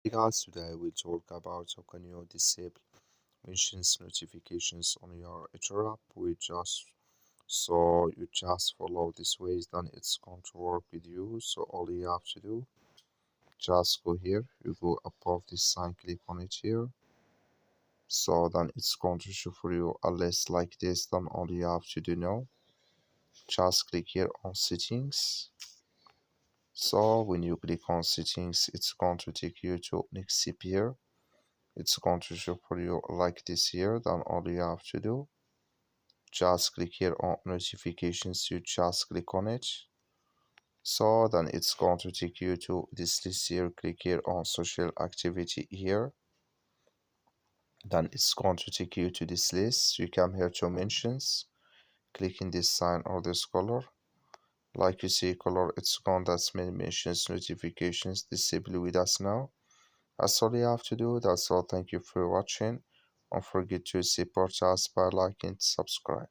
Hey guys, today we'll talk about how can you disable mentions notifications on your eToro app. You just follow this ways, then it's going to work with you. So all you have to do, just go here, you go above this sign, click on it here. So then it's going to show for you a list like this. Then all you have to do now, just click here on settings. So when you click on settings, it's going to take you to next step here. It's going to show for you like this here. Then all you have to do, just click here on notifications. You just click on it. So then it's going to take you to this list here. Click here on social activity here. Then it's going to take you to this list. You come here to mentions. Click in this sign or this color. Like you see color, it's gone. That's many mentions notifications. Disable with us now. That's all you have to do. That's all. Thank you for watching. Don't forget to support us by liking and subscribe.